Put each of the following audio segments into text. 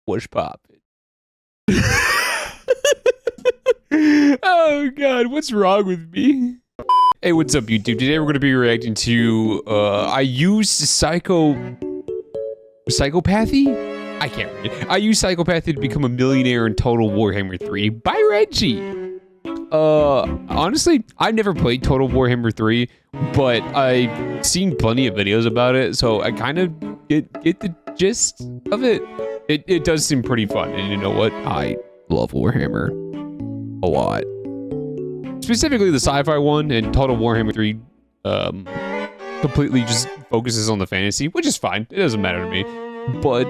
What's poppin'? Oh god, what's wrong with me? Hey, what's up, YouTube? Today we're gonna be reacting to I used psychopathy? I can't read it. I used psychopathy to become a millionaire in Total Warhammer 3 by Reggie. Honestly, I've never played Total Warhammer 3, but I've seen plenty of videos about it, so I kind of get the gist of it. It does seem pretty fun, and you know what? I love Warhammer a lot. Specifically the sci-fi one, and Total Warhammer 3 completely just focuses on the fantasy, which is fine. It doesn't matter to me. But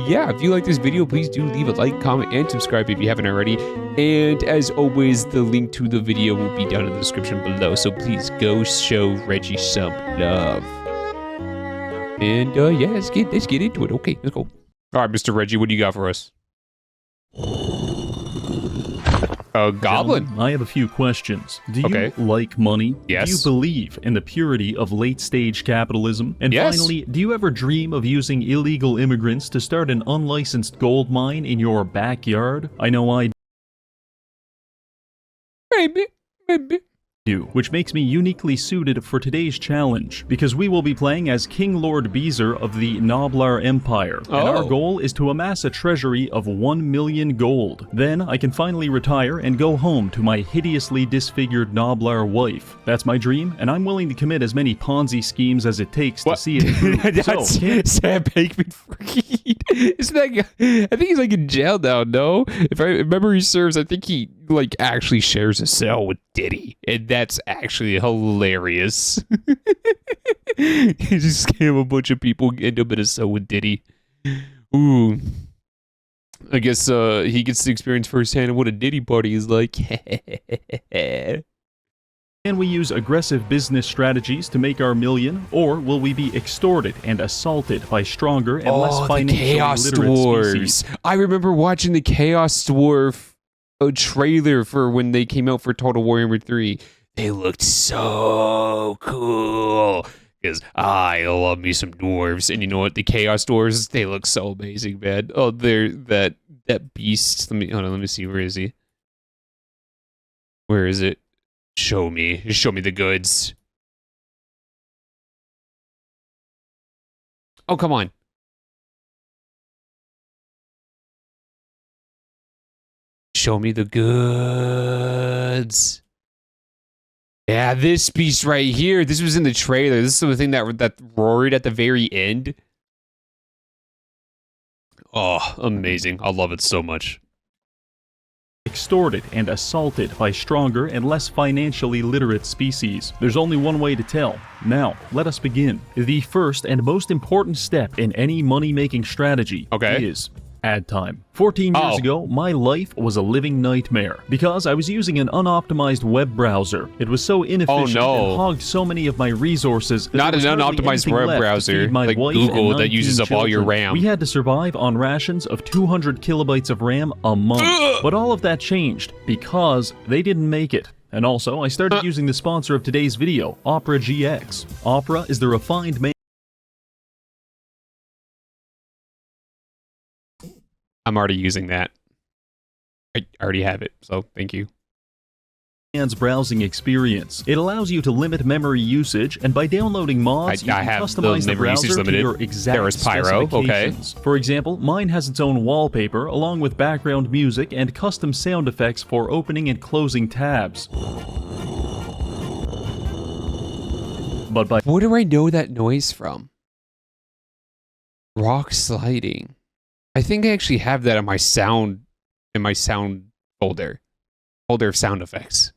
yeah, if you like this video, please do leave a like, comment, and subscribe if you haven't already. And as always, the link to the video will be down in the description below, so please go show Reggie some love. And yeah, let's get into it. Okay, let's go. All right, Mr. Reggie, what do you got for us? Goblin. Gentlemen, I have a few questions. Do you like money? Yes. Do you believe in the purity of late-stage capitalism? And yes. Finally, do you ever dream of using illegal immigrants to start an unlicensed gold mine in your backyard? I know I Maybe. do, which makes me uniquely suited for today's challenge, because we will be playing as King Lord Beezer of the Noblar Empire, and our goal is to amass a treasury of 1 million gold. Then I can finally retire and go home to my hideously disfigured Noblar wife. That's my dream, and I'm willing to commit as many Ponzi schemes as it takes to see it through. That's Sam Bankman-Fried. Isn't that guy? I think he's like in jail now, no? If I memory serves, I think he like actually shares a cell with Diddy, and that's actually hilarious. He just scam a bunch of people, end up in a cell with Diddy. Ooh. I guess he gets to experience firsthand what a Diddy party is like. Can we use aggressive business strategies to make our million, or will we be extorted and assaulted by stronger and less financially literate species? I remember watching the Chaos Dwarf trailer for when they came out for Total Warhammer 3. They looked so cool. Because I love me some dwarves. And you know what? The Chaos Dwarves, they look so amazing, man. Oh, they're that beast. Hold on, let me see. Where is he? Where is it? Show me. Just show me the goods. Oh, come on. Show me the goods. Yeah, this beast right here. This was in the trailer. This is the thing that roared at the very end. Oh, amazing. I love it so much. Extorted and assaulted by stronger and less financially literate species. There's only one way to tell. Now, let us begin. The first and most important step in any money-making strategy is ad time. 14 years ago, my life was a living nightmare because I was using an unoptimized web browser. It was so inefficient and hogged so many of my resources. Not an unoptimized web browser like Google that uses up all your RAM. We had to survive on rations of 200 kilobytes of RAM a month. But all of that changed because they didn't make it. And also, I started using the sponsor of today's video, Opera GX. Opera is the refined I'm already using that. I already have it, so thank you. Browsing experience. It allows you to limit memory usage, and by downloading mods, you can customize the browser to your exact specifications. For example, mine has its own wallpaper, along with background music and custom sound effects for opening and closing tabs. But where do I know that noise from? Rock sliding. I think I actually have that in my sound folder of sound effects.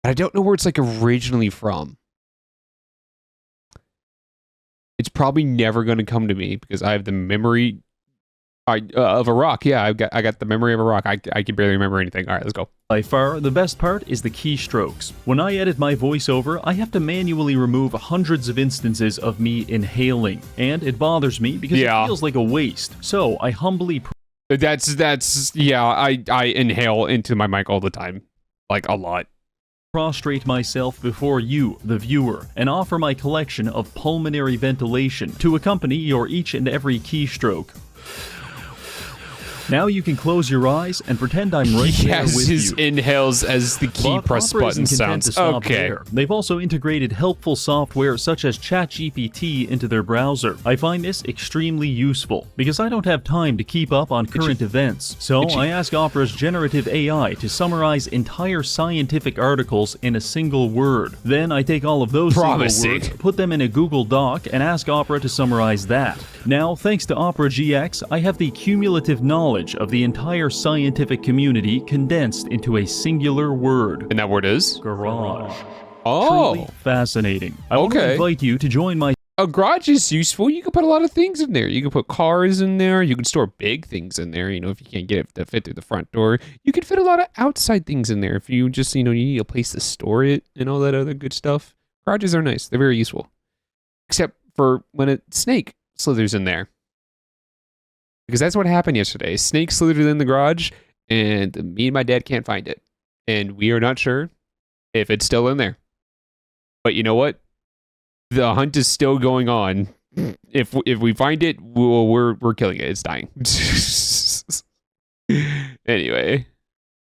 But I don't know where it's like originally from. It's probably never going to come to me because I have the memory of a rock. Yeah, I got the memory of a rock. I can barely remember anything. All right, let's go. By far, the best part is the keystrokes. When I edit my voiceover, I have to manually remove hundreds of instances of me inhaling, and it bothers me because it feels like a waste. So I humbly. Yeah. I inhale into my mic all the time, like a lot. Prostrate myself before you, the viewer, and offer my collection of pulmonary ventilation to accompany your each and every keystroke. Now you can close your eyes and pretend I'm right there Yes, with his you. inhales as the key But press Opera button isn't content sounds. to stop Okay. there. They've also integrated helpful software such as ChatGPT into their browser. I find this extremely useful because I don't have time to keep up on current events. So I ask Opera's generative AI to summarize entire scientific articles in a single word. Then I take all of those single words, put them in a Google Doc, and ask Opera to summarize that. Now, thanks to Opera GX, I have the cumulative knowledge of the entire scientific community condensed into a singular word. And that word is? Garage. Oh. Truly fascinating. I want to invite you to join my... A garage is useful. You can put a lot of things in there. You can put cars in there. You can store big things in there. You know, if you can't get it to fit through the front door, you can fit a lot of outside things in there. If you just, you know, you need a place to store it and all that other good stuff. Garages are nice. They're very useful. Except for when a snake slithers in there. Because that's what happened yesterday. A snake slithered in the garage, and me and my dad can't find it. And we are not sure if it's still in there. But you know what? The hunt is still going on. If we find it, we're killing it. It's dying. Anyway.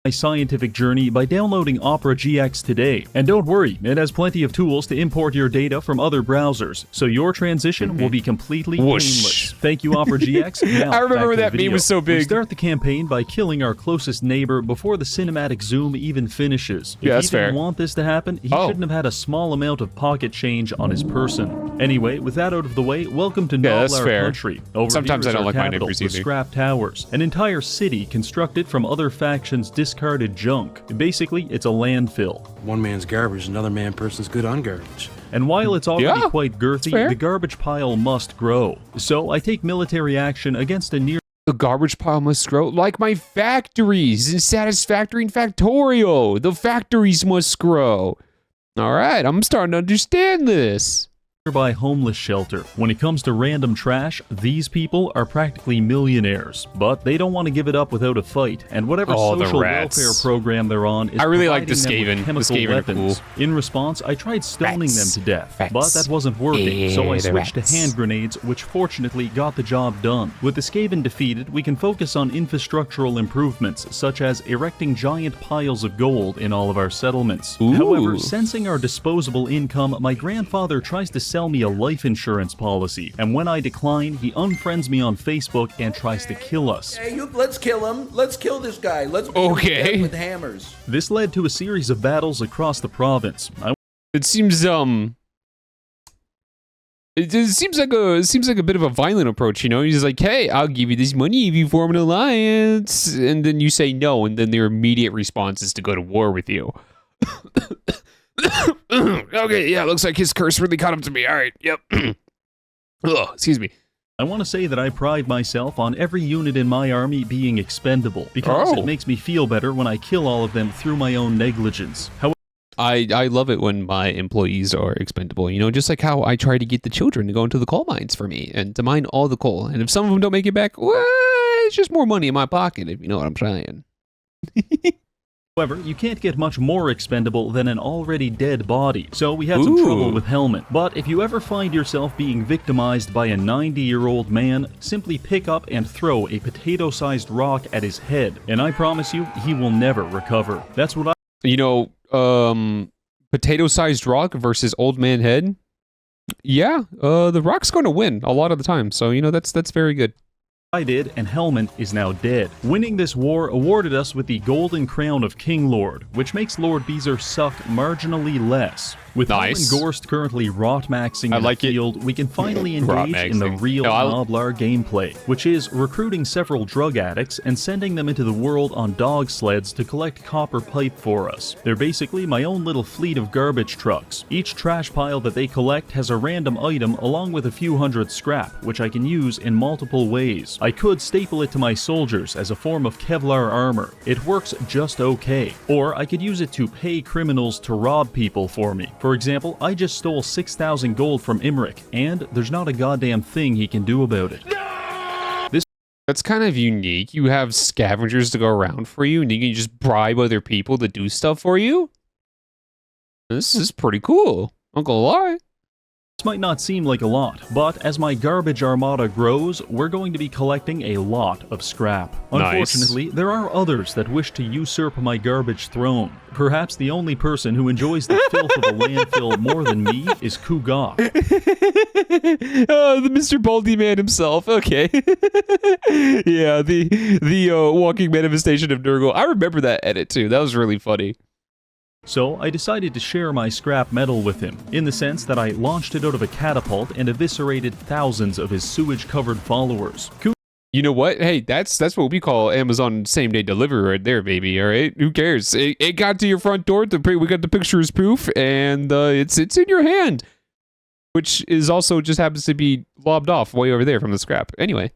My scientific journey by downloading Opera GX today. And don't worry, it has plenty of tools to import your data from other browsers, so your transition will be completely painless. Thank you, Opera GX. Now, I remember when back that to the meme was so big. We start the campaign by killing our closest neighbor before the cinematic zoom even finishes. Yeah, that's If he didn't fair. want this to happen, he shouldn't have had a small amount of pocket change on his person. Anyway, with that out of the way, welcome to that's Noblar fair. Country. Over Sometimes here I is don't our like my capital, neighbors the either. Scrap Towers, an entire city constructed from other factions' discarded junk. Basically, it's a landfill. One man's garbage, another person's good on garbage. And while it's already Yeah, quite girthy, fair. the garbage pile must grow. So I take military action against a near... The garbage pile must grow like my factories in Satisfactory and Factorio. The factories must grow. All right, I'm starting to understand this. nearby homeless shelter. When it comes to random trash, these people are practically millionaires, but they don't want to give it up without a fight, and whatever Oh, the social rats. welfare program they're on is I really like the providing them with Skaven. The chemical Skaven are weapons. cool. In response, I tried stoning Rats. them to death, Rats. but that wasn't working, so I Yeah, the switched rats. to hand grenades, which fortunately got the job done. With the Skaven defeated, we can focus on infrastructural improvements, such as erecting giant piles of gold in all of our settlements. Ooh. However, sensing our disposable income, my grandfather tries to sell me a life insurance policy, and when I decline, he unfriends me on Facebook and tries to kill us. Hey, let's kill him. Let's kill this guy. Let's beat him to Okay. death with hammers. This led to a series of battles across the province. It seems it seems like a bit of a violent approach, you know. He's like, "Hey, I'll give you this money if you form an alliance," and then you say no, and then their immediate response is to go to war with you. Okay, yeah, looks like his curse really caught up to me. All right, yep. Ugh, excuse me. I want to say that I pride myself on every unit in my army being expendable, because Oh. it makes me feel better when I kill all of them through my own negligence. However, I love it when my employees are expendable, you know, just like how I try to get the children to go into the coal mines for me and to mine all the coal. And if some of them don't make it back, well, it's just more money in my pocket, if you know what I'm saying. you can't get much more expendable than an already dead body, so we had some Ooh. trouble with Helmet. But if you ever find yourself being victimized by a 90-year-old man, simply pick up and throw a potato-sized rock at his head, and I promise you, he will never recover. That's what You know, potato-sized rock versus old man head. Yeah, the rock's going to win a lot of the time. So, you know, that's very good. I did, and Helmand is now dead. Winning this war awarded us with the Golden Crown of King Lord, which makes Lord Beezer suck marginally less. With Nice. Helmand Gorst currently rot-maxing I in like the it. field, we can finally engage in the Rot-maxing. real No, Noblar gameplay, which is recruiting several drug addicts and sending them into the world on dog sleds to collect copper pipe for us. They're basically my own little fleet of garbage trucks. Each trash pile that they collect has a random item along with a few hundred scrap, which I can use in multiple ways. I could staple it to my soldiers as a form of Kevlar armor. It works just okay. Or I could use it to pay criminals to rob people for me. For example, I just stole 6,000 gold from Imric, and there's not a goddamn thing he can do about it. That's kind of unique. You have scavengers to go around for you, and you can just bribe other people to do stuff for you. This is pretty cool. I'm gonna lie. might not seem like a lot, but as my garbage armada grows, we're going to be collecting a lot of scrap. Nice. Unfortunately, there are others that wish to usurp my garbage throne. Perhaps the only person who enjoys the filth of a landfill more than me is Kugoth. Oh, the Mr. Baldy Man himself. Okay. Yeah, the walking manifestation of Nurgle. I remember that edit too. That was really funny. So I decided to share my scrap metal with him, in the sense that I launched it out of a catapult and eviscerated thousands of his sewage-covered followers. You know what? Hey, that's what we call Amazon same-day delivery right there, baby. All right, who cares? It got to your front door. We got the picture as proof, and it's in your hand, which is also just happens to be lobbed off way over there from the scrap. Anyway.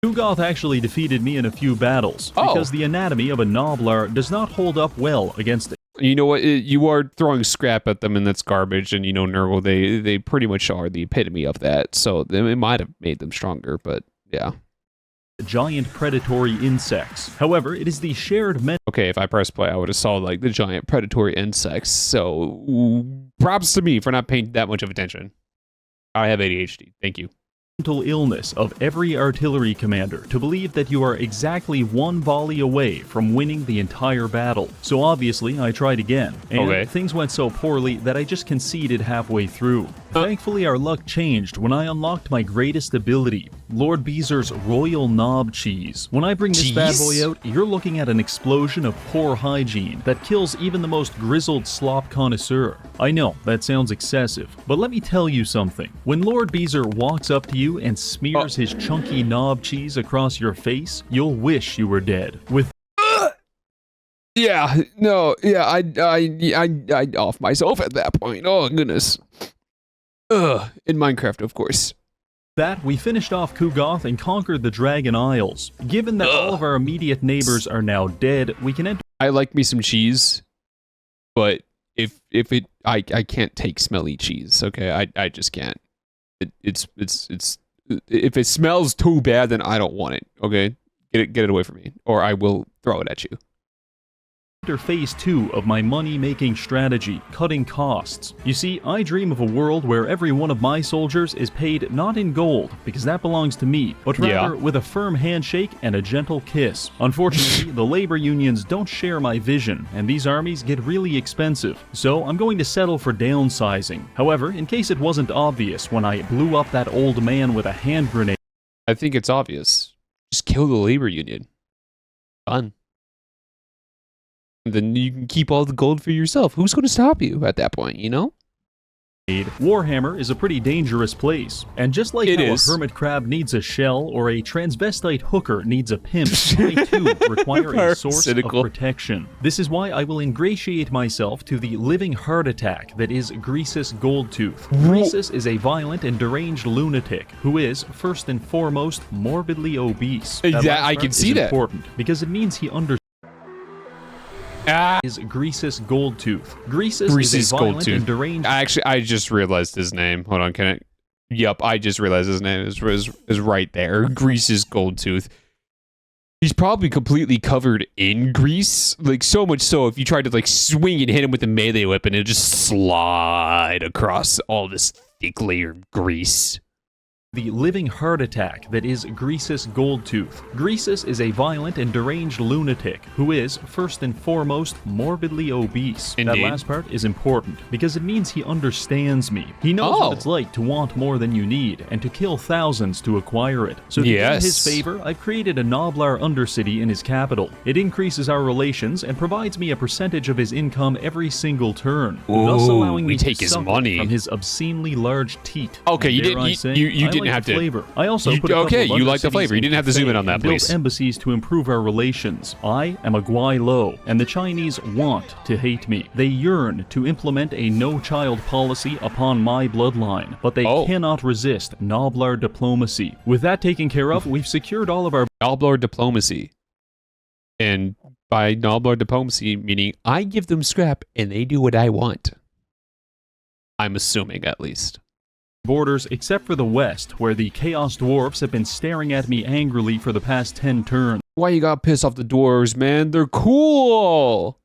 Kugoth actually defeated me in a few battles, because the anatomy of a Noblar does not hold up well against it. You know what? You are throwing scrap at them, and that's garbage. And you know, Nurgle, they pretty much are the epitome of that. So it might have made them stronger, but yeah. Giant predatory insects. However, it is the shared Okay, if I press play, I would have saw like the giant predatory insects. So props to me for not paying that much of attention. I have ADHD. Thank you. mental illness of every artillery commander to believe that you are exactly one volley away from winning the entire battle. So obviously I tried again, and things went so poorly that I just conceded halfway through. Thankfully our luck changed when I unlocked my greatest ability, Lord Beezer's Royal Knob Cheese. When I bring this bad boy out, you're looking at an explosion of poor hygiene that kills even the most grizzled slop connoisseur. I know, that sounds excessive, but let me tell you something. When Lord Beezer walks up to you and smears his chunky knob cheese across your face, you'll wish you were dead. With I'd off myself at that point. Oh goodness. In Minecraft, of course. that, we finished off Kugoth and conquered the Dragon Isles. Given that all of our immediate neighbors are now dead, we can enter. I like me some cheese, but I can't take smelly cheese. Okay, I just can't. It's if it smells too bad, then I don't want it. Okay, get it away from me, or I will throw it at you. Phase 2 of my money-making strategy, cutting costs. You see, I dream of a world where every one of my soldiers is paid not in gold, because that belongs to me, but rather with a firm handshake and a gentle kiss. Unfortunately, the labor unions don't share my vision, and these armies get really expensive, so I'm going to settle for downsizing. However, in case it wasn't obvious when I blew up that old man with a hand grenade... I think it's obvious. Just kill the labor union. Done. Then you can keep all the gold for yourself. Who's going to stop you at that point, you know? Warhammer is a pretty dangerous place, and just like how a hermit crab needs a shell or a transvestite hooker needs a pimp, I too require a source of protection. This is why I will ingratiate myself to the living heart attack that is Greasus Goldtooth. Greasus is a violent and deranged lunatic who is, first and foremost, morbidly obese. I can see that. Important because it means he is Greasus Goldtooth. Greasus is a violent and deranged... I just realized his name. Hold on, can I... Yup, I just realized his name is right there. Greasus Goldtooth. He's probably completely covered in grease. Like, so much so, if you tried to, like, swing and hit him with a melee weapon, it'd just slide across all this thick layer of grease. The living heart attack that is Greasus Goldtooth. Greasus is a violent and deranged lunatic who is, first and foremost, morbidly obese. Indeed. That last part is important because it means he understands me. He knows what it's like to want more than you need and to kill thousands to acquire it. So to gain his favor, I've created a Noblar undercity in his capital. It increases our relations and provides me a percentage of his income every single turn, thus allowing me to his suffer money from his obscenely large teat. Okay, you didn't have to. Flavor. I also put you like the flavor. You didn't have to zoom in on that, please. Built embassies to improve our relations. I am a Gwai Lo, and the Chinese want to hate me. They yearn to implement a no-child policy upon my bloodline, but they cannot resist Noblar diplomacy. With that taken care of, we've secured all of our Noblar diplomacy. And by Noblar diplomacy, meaning I give them scrap and they do what I want. I'm assuming, at least. Borders except for the west, where the Chaos Dwarfs have been staring at me angrily for the past 10 turns. Why you gotta piss off the dwarves, man? They're cool!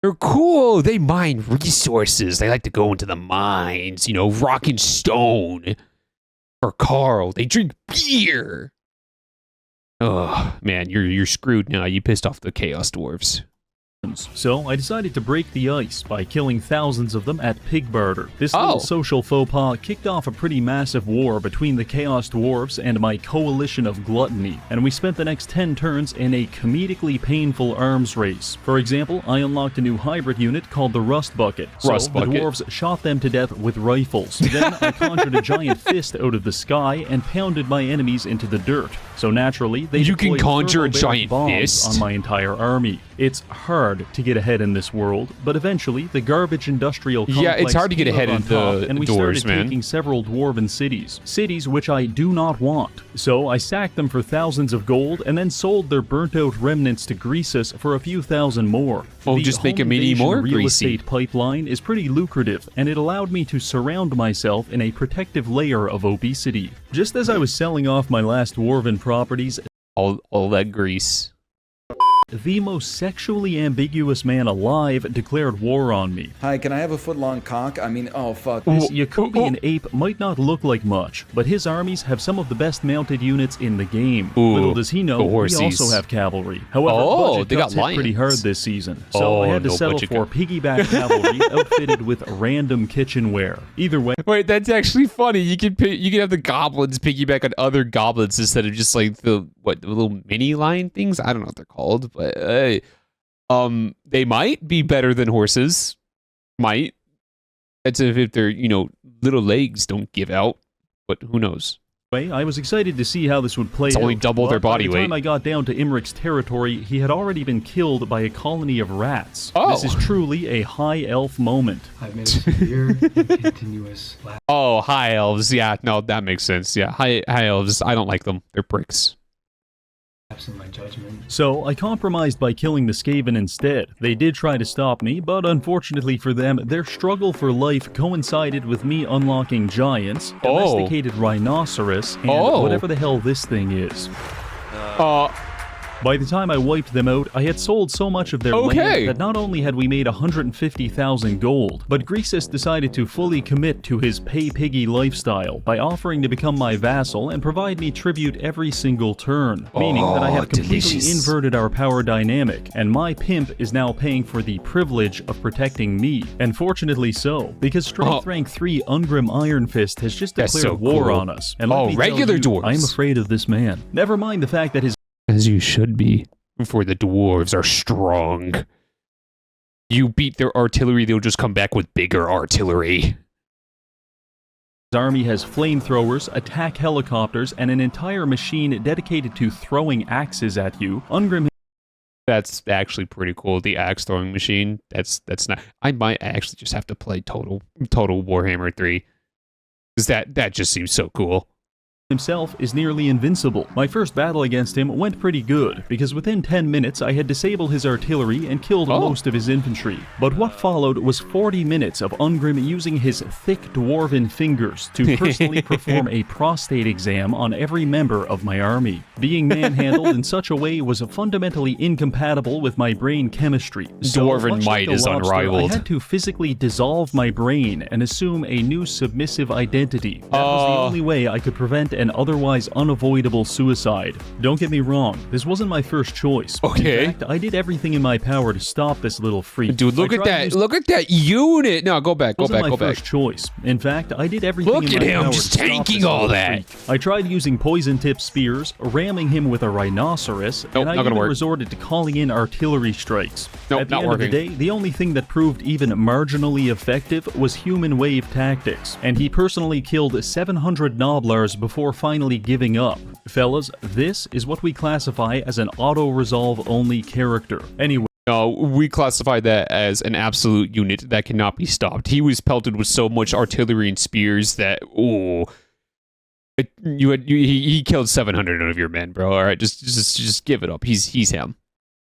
They're cool. They mine resources. They like to go into the mines, you know, rock and stone. Or Carl, they drink beer. Oh, man, you're screwed now. You pissed off the Chaos Dwarves. So I decided to break the ice by killing thousands of them at pig barter. This little social faux pas kicked off a pretty massive war between the Chaos Dwarves and my coalition of gluttony, and we spent the next 10 turns in a comedically painful arms race. For example, I unlocked a new hybrid unit called the Rust Bucket. The dwarves shot them to death with rifles. Then I conjured a giant fist out of the sky and pounded my enemies into the dirt. So naturally, they can conjure a giant fist on my entire army. It's hard to get ahead in this world, but eventually the garbage industrial complex it's hard to get ahead in the and we doors, started taking several dwarven cities which I do not want. So I sacked them for thousands of gold and then sold their burnt-out remnants to Greasus for a few thousand more. Well, just make them any more real greasy. estate pipeline is pretty lucrative, and it allowed me to surround myself in a protective layer of obesity. Just as I was selling off my last dwarven properties, all that grease. the most sexually ambiguous man alive declared war on me. Hi, can I have a foot-long cock? I mean, oh, fuck. This Yakubian ape might not look like much, but his armies have some of the best mounted units in the game. Little does he know, we also have cavalry. However, they got hit pretty hard this season, so I had to settle for piggyback cavalry outfitted with random kitchenware. Either way... Wait, that's actually funny. You can have the goblins piggyback on other goblins instead of just like the little mini line things? I don't know what they're called, but hey, they might be better than horses. Might. That's if their, little legs don't give out, but who knows? I was excited to see how this would play out. It's only double their body weight. By the time I got down to Imric's territory, he had already been killed by a colony of rats. This is truly a high elf moment. I've made a severe and continuous lapse. Oh, high elves. Yeah, no, that makes sense. Yeah, high elves. I don't like them. They're pricks. In my judgment. So I compromised by killing the Skaven instead. They did try to stop me, but unfortunately for them, their struggle for life coincided with me unlocking giants, domesticated rhinoceros, and whatever the hell this thing is. By the time I wiped them out, I had sold so much of their land that not only had we made 150,000 gold, but Greasus decided to fully commit to his pay-piggy lifestyle by offering to become my vassal and provide me tribute every single turn, meaning that I have completely inverted our power dynamic, and my pimp is now paying for the privilege of protecting me. And fortunately so, because Strength Rank 3 Ungrim Iron Fist has just declared war on us. And let me regular tell you, dwarves. I'm afraid of this man. Never mind the fact that his as you should be, for the dwarves are strong. You beat their artillery, they'll just come back with bigger artillery. His army has flamethrowers, attack helicopters, and an entire machine dedicated to throwing axes at you. Ungrim... That's actually pretty cool, the axe throwing machine. That's not... I might actually just have to play Total Warhammer 3. Because that just seems so cool. Himself is nearly invincible. My first battle against him went pretty good, because within 10 minutes I had disabled his artillery and killed most of his infantry. But what followed was 40 minutes of Ungrim using his thick dwarven fingers to personally perform a prostate exam on every member of my army. Being manhandled in such a way was fundamentally incompatible with my brain chemistry. So, Dwarven might is unrivaled. I had to physically dissolve my brain and assume a new submissive identity. That was the only way I could prevent an otherwise unavoidable suicide. Don't get me wrong, this wasn't my first choice. Okay. In fact, I did everything in my power to stop this little freak. Dude, look at that. Look at that unit. No, go back. Go back. Go back. First choice. In fact, I did everything in my power to stop just tanking all that. Freak. I tried using poison-tipped spears, ramming him with a rhinoceros, and I even resorted to calling in artillery strikes. At the end of the day, the only thing that proved even marginally effective was human wave tactics, and he personally killed 700 Noblars before finally giving up. Fellas, this is what we classify as an auto-resolve only character. Anyway. No, we classify that as an absolute unit that cannot be stopped. He was pelted with so much artillery and spears that, he killed 700 of your men, bro. All right, just give it up. He's him.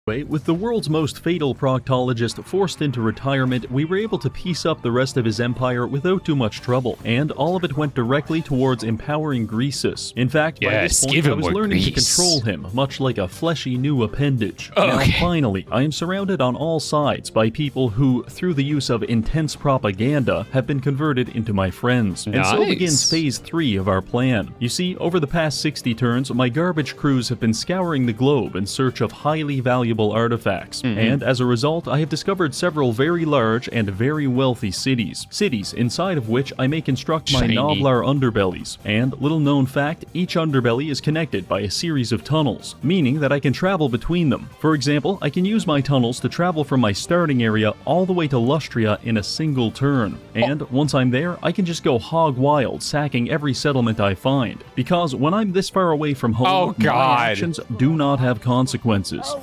With the world's most fatal proctologist forced into retirement, we were able to piece up the rest of his empire without too much trouble, and all of it went directly towards empowering Greasus. In fact, by this point, I was learning to control him, much like a fleshy new appendage. Now, finally, I am surrounded on all sides by people who, through the use of intense propaganda, have been converted into my friends. And so begins Phase 3 of our plan. You see, over the past 60 turns, my garbage crews have been scouring the globe in search of highly valuable artifacts, and as a result, I have discovered several very large and very wealthy cities inside of which I may construct my Noblar underbellies. And little known fact, each underbelly is connected by a series of tunnels, meaning that I can travel between them. For example, I can use my tunnels to travel from my starting area all the way to Lustria in a single turn. And once I'm there, I can just go hog wild, sacking every settlement I find. Because when I'm this far away from home, my actions do not have consequences.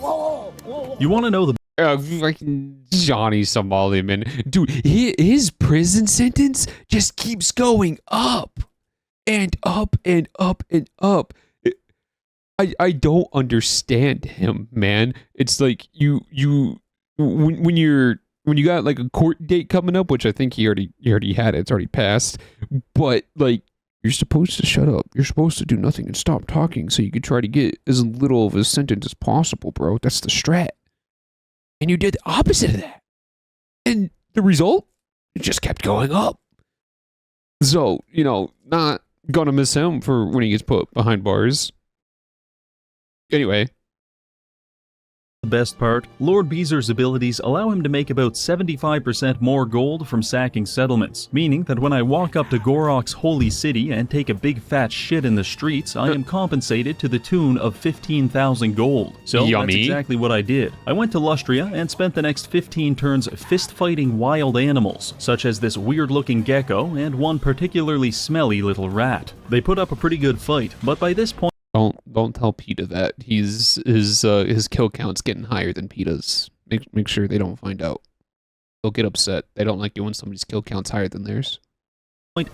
You want to know the like Johnny Somali, man. Dude, his prison sentence just keeps going up and up and up and up. I don't understand him, man. It's like when you got like a court date coming up, which I think he already had it. It's already passed. But like, you're supposed to shut up. You're supposed to do nothing and stop talking so you could try to get as little of a sentence as possible, bro. That's the strat. And you did the opposite of that. And the result? It just kept going up. So, not gonna miss him for when he gets put behind bars. Anyway. The best part, Lord Beezer's abilities allow him to make about 75% more gold from sacking settlements, meaning that when I walk up to Gorok's holy city and take a big fat shit in the streets, I am compensated to the tune of 15,000 gold. So that's exactly what I did. I went to Lustria and spent the next 15 turns fist-fighting wild animals, such as this weird-looking gecko and one particularly smelly little rat. They put up a pretty good fight, but by this point, Don't tell PETA that. His kill count's getting higher than PETA's. Make sure they don't find out. They'll get upset. They don't like it when somebody's kill count's higher than theirs.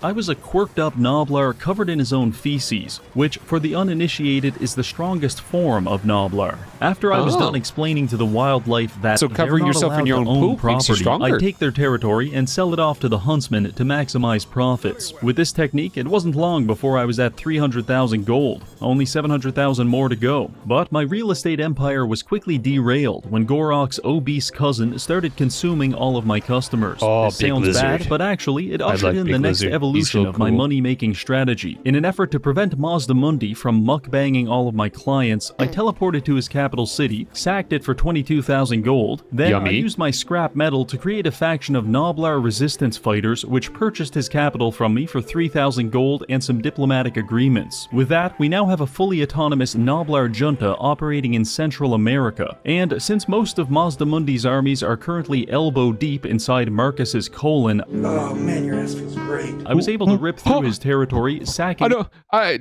I was a quirked-up Noblar covered in his own feces, which, for the uninitiated, is the strongest form of Noblar. After I was done explaining to the wildlife that covering yourself in your own poop makes you stronger. I take their territory and sell it off to the huntsman to maximize profits. With this technique, it wasn't long before I was at 300,000 gold, only 700,000 more to go. But my real estate empire was quickly derailed when Gorok's obese cousin started consuming all of my customers. This sounds bad, but actually, it ushered in the next evolution of my money-making strategy. In an effort to prevent Mazdamundi from muck-banging all of my clients, I teleported to his capital city, sacked it for 22,000 gold, then I used my scrap metal to create a faction of Noblar resistance fighters which purchased his capital from me for 3,000 gold and some diplomatic agreements. With that, we now have a fully autonomous Noblar junta operating in Central America, and since most of Mazdamundi's armies are currently elbow-deep inside Marcus's colon, oh man, your ass feels great. I was able to rip through his territory, sacking I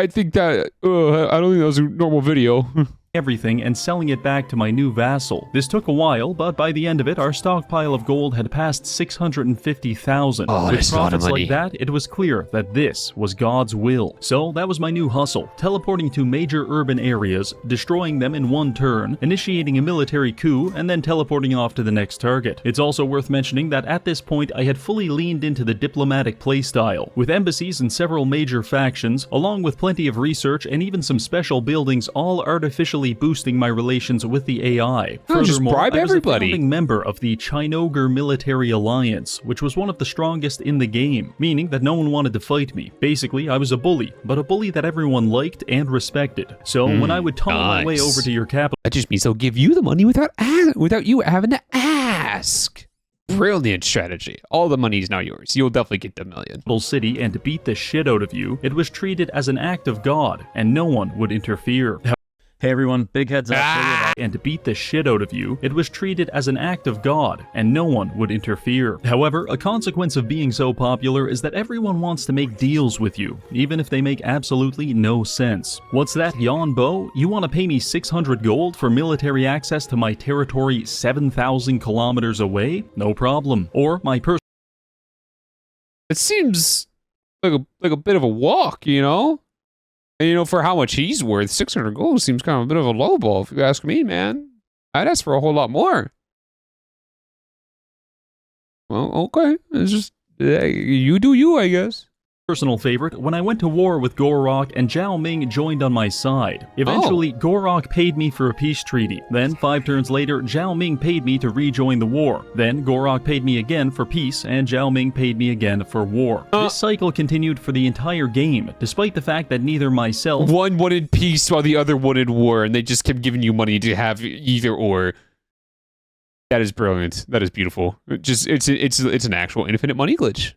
think that I don't think that was a normal video. everything and selling it back to my new vassal. This took a while, but by the end of it, our stockpile of gold had passed 650,000. With profits like that, it was clear that this was God's will. So that was my new hustle, teleporting to major urban areas, destroying them in one turn, initiating a military coup, and then teleporting off to the next target. It's also worth mentioning that at this point, I had fully leaned into the diplomatic playstyle, with embassies in several major factions, along with plenty of research and even some special buildings all artificially boosting my relations with the AI. Furthermore, I was a founding member of the Chinoger Military Alliance, which was one of the strongest in the game, meaning that no one wanted to fight me. Basically, I was a bully, but a bully that everyone liked and respected. So when I would tunnel my way over to your capital... That just means they'll give you the money without you having to ask. Brilliant strategy. All the money is now yours. You'll definitely get the million. ...city and beat the shit out of you, it was treated as an act of God, and no one would interfere. Hey everyone, big heads up. And to beat the shit out of you, it was treated as an act of God, and no one would interfere. However, a consequence of being so popular is that everyone wants to make deals with you, even if they make absolutely no sense. What's that, Yon Bo? You want to pay me 600 gold for military access to my territory 7,000 kilometers away? No problem. Or my It seems like a bit of a walk, you know? And, you know, for how much he's worth, 600 gold seems kind of a bit of a low ball, if you ask me, man. I'd ask for a whole lot more. Well, okay. It's just, you do you, I guess. Personal favorite, when I went to war with Gorok and Zhao Ming joined on my side. Eventually, Gorok paid me for a peace treaty. Then, 5 turns later, Zhao Ming paid me to rejoin the war. Then, Gorok paid me again for peace, and Zhao Ming paid me again for war. This cycle continued for the entire game, despite the fact that neither myself... One wanted peace while the other wanted war, and they just kept giving you money to have either or. That is brilliant. That is beautiful. It's an actual infinite money glitch.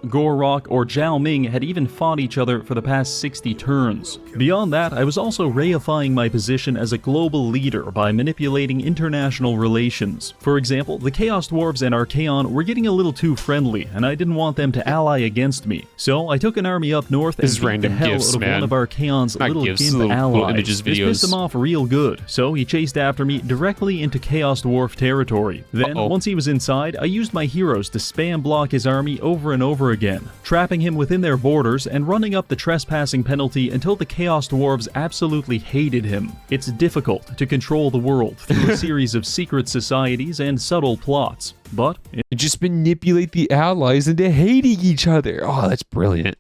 Gorok or Zhao Ming had even fought each other for the past 60 turns. Beyond that, I was also reifying my position as a global leader by manipulating international relations. For example, the Chaos Dwarves and Archaon were getting a little too friendly, and I didn't want them to ally against me. So I took an army up north and beat the hell out of one of Archaon's little gimp allies. This pissed him off real good, so he chased after me directly into Chaos Dwarf territory. Then, once he was inside, I used my heroes to spam block his army over and over again, trapping him within their borders and running up the trespassing penalty until the Chaos Dwarves absolutely hated him. It's difficult to control the world through a series of secret societies and subtle plots, but just manipulate the allies into hating each other. Oh, that's brilliant.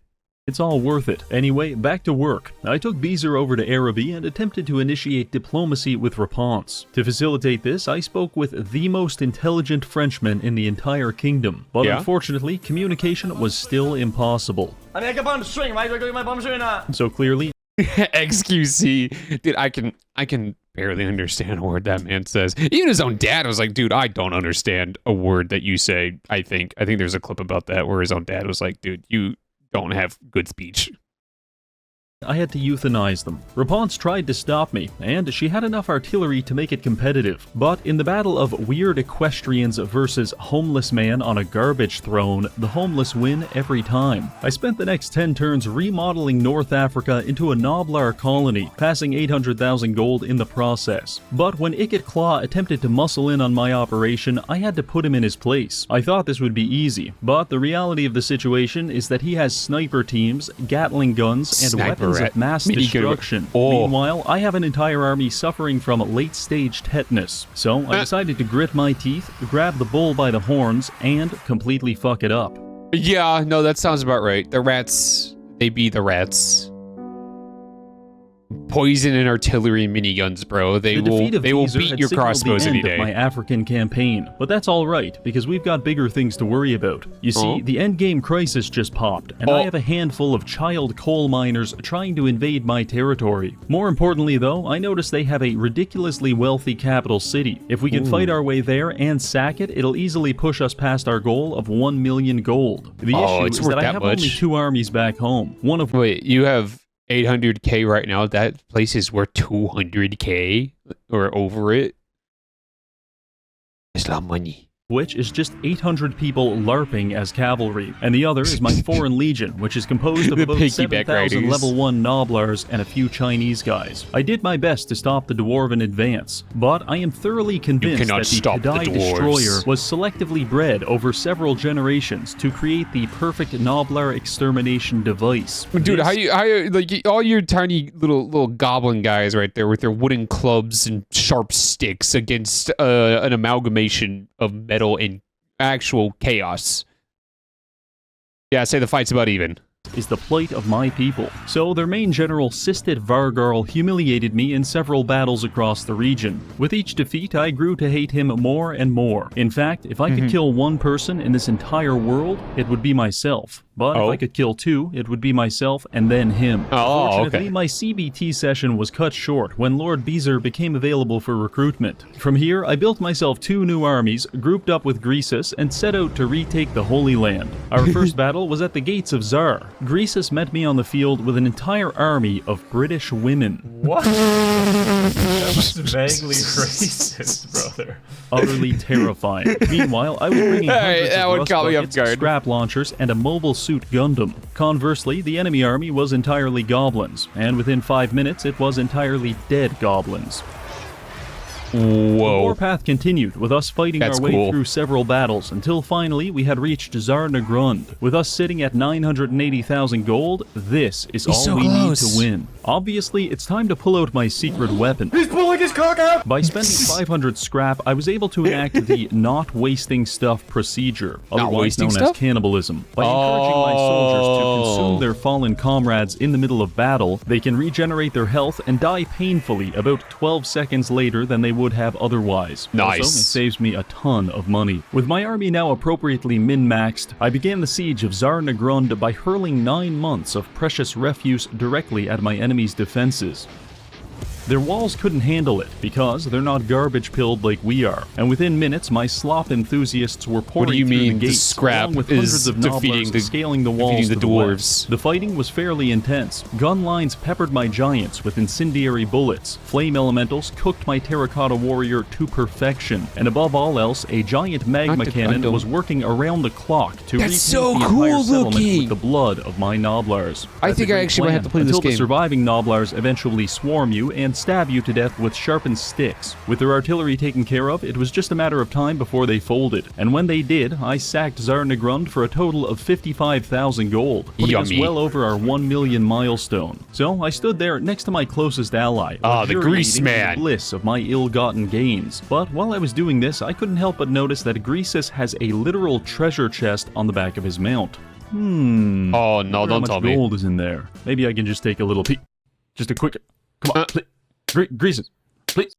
it's all worth it. Anyway, back to work. I took Beezer over to Araby and attempted to initiate diplomacy with Rapunzel. To facilitate this, I spoke with the most intelligent Frenchman in the entire kingdom, but unfortunately, communication was still impossible. So clearly, XQC. Dude, I can barely understand a word that man says. Even his own dad was like, dude, I don't understand a word that you say. I think there's a clip about that where his own dad was like, dude, you don't have good speech. I had to euthanize them. Rapunzel tried to stop me, and she had enough artillery to make it competitive. But in the battle of weird equestrians versus homeless man on a garbage throne, the homeless win every time. I spent the next 10 turns remodeling North Africa into a Noblar colony, passing 800,000 gold in the process. But when Ikit Claw attempted to muscle in on my operation, I had to put him in his place. I thought this would be easy, but the reality of the situation is that he has sniper teams, Gatling guns, and weapons of mass destruction. Meanwhile, I have an entire army suffering from late-stage tetanus. So I decided to grit my teeth, grab the bull by the horns, and completely fuck it up. Yeah, no, that sounds about right. The rats, they be the rats. Poison and artillery miniguns, bro. They will beat your crossbows any day. My African campaign, but that's all right because we've got bigger things to worry about. You see, the endgame crisis just popped, and I have a handful of child coal miners trying to invade my territory. More importantly, though, I notice they have a ridiculously wealthy capital city. If we can fight our way there and sack it, it'll easily push us past our goal of 1 million gold. The issue is that I have only 2 armies back home. One of Wait, you have 800k right now. That place is worth 200k or over it. It's a lot of money. Which is just 800 people LARPing as cavalry, and the other is my Foreign Legion, which is composed of about 7,000 level 1 Noblars and a few Chinese guys. I did my best to stop the Dwarven advance, but I am thoroughly convinced that the Kadai Destroyer was selectively bred over several generations to create the perfect Noblar extermination device. Dude, how you like all your tiny little goblin guys right there with their wooden clubs and sharp sticks against an amalgamation of metal and actual chaos. Yeah, say the fight's about even. Is the plight of my people. So their main general Sistit Vargarl humiliated me in several battles across the region. With each defeat, I grew to hate him more and more. In fact, if I could kill one person in this entire world, it would be myself. But if I could kill 2, it would be myself and then him. Unfortunately, my CBT session was cut short when Lord Beezer became available for recruitment. From here, I built myself 2 new armies, grouped up with Greasus, and set out to retake the Holy Land. Our first battle was at the gates of Zar. Greasus met me on the field with an entire army of British women. What? That was vaguely racist, brother. Utterly terrifying. Meanwhile, I was bringing hundreds of rust buckets, scrap launchers, and a mobile suit Gundam. Conversely, the enemy army was entirely goblins, and within 5 minutes it was entirely dead goblins. The Whoa. warpath continued, with us fighting That's our way cool. through several battles, until finally we had reached Zarnagrund. With us sitting at 980,000 gold, this is all so we close. need to win. Obviously, it's time to pull out my secret weapon. He's pulling his cock out! By spending 500 scrap, I was able to enact the not wasting stuff procedure, otherwise wasting known stuff? as cannibalism. By encouraging my soldiers to consume their fallen comrades in the middle of battle, they can regenerate their health and die painfully about 12 seconds later than they would have otherwise. Nice. Also, it saves me a ton of money. With my army now appropriately min-maxed, I began the siege of Zarnagrund by hurling 9 months of precious refuse directly at my enemy's defenses. Their walls couldn't handle it, because they're not garbage-pilled like we are, and within minutes my slop enthusiasts were pouring What do you through mean the the gates, scrap along with is hundreds of defeating nobblers the- scaling the walls defeating to the the dwarves? west. The fighting was fairly intense. Gun lines peppered my giants with incendiary bullets, flame elementals cooked my terracotta warrior to perfection, and above all else, a giant magma Not the cannon Gundam. was working around the clock to That's repaint so the cool entire settlement looking. with the blood of my nobblars. I That's think a I great actually might have plan, to play this until game. the surviving nobblars eventually swarm you and stab you to death with sharpened sticks. With their artillery taken care of, it was just a matter of time before they folded. And when they did, I sacked Zarnagrund for a total of 55,000 gold, putting us Yummy. well over our 1 million milestone. So I stood there next to my closest ally, Ah, the Grease luxuriating in Man. the bliss of my ill-gotten gains. But while I was doing this, I couldn't help but notice that Greasus has a literal treasure chest on the back of his mount. Oh, no, How don't much tell me. gold is in there? Maybe I can just take a little peek. Just a quick. Come on, please. Greases. Please.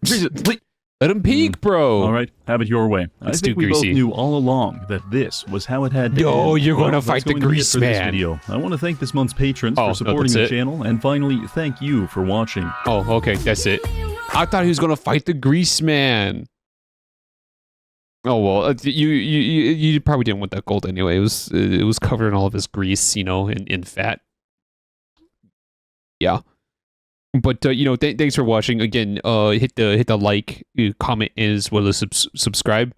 Greases, please. Let him peek, bro. All right, have it your way. Let's I think do we both Greasy. knew all along that this was how it had to No, end. you're gonna Well, fight that's the going to be it Grease for this Man. video. I want to thank this month's patrons Oh, no, for supporting that's the it. channel, and finally, thank you for watching. Oh, okay, that's it. I thought he was gonna fight the Grease Man. Oh well, you probably didn't want that gold anyway. It was covered in all of his grease, you know, in fat. Yeah. But you know, thanks for watching. Again, hit the like, comment, as well as subscribe.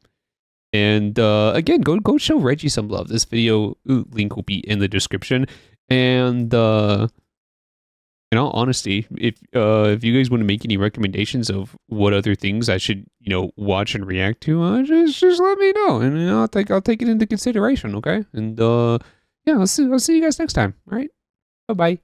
And again, go show Reggie some love. This video link will be in the description. And in all honesty, if you guys want to make any recommendations of what other things I should, you know, watch and react to, just let me know, and I'll take it into consideration. Okay, and yeah, I'll see you guys next time. All right, bye bye.